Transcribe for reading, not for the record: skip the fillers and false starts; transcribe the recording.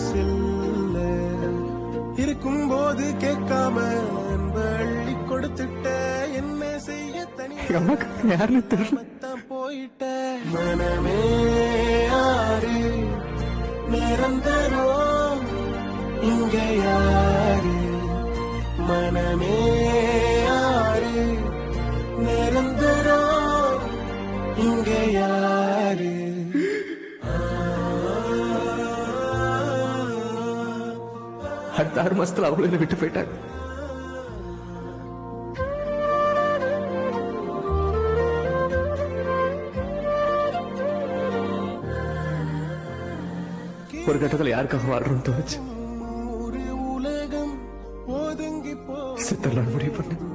செல்ல இருக்கும் போது கேட்காம அள்ளி கொடுத்துட்ட என்ன செய்ய தனியாக போயிட்ட மனமே ஆறு நிரந்தரம் இங்க யாரு மனமே ஆறு நிரந்தரம் இங்க யாரு அடுத்த 6 மாசத்துல அவங்கள விட்டு போயிட்டாங்க. ஒரு கட்டத்துல யாருக்காக வாழ்றோம்னு தோணுச்சு. உலகம் ஒதுங்கி போ சித்தரலான்னு முடிவு பண்ணேன்.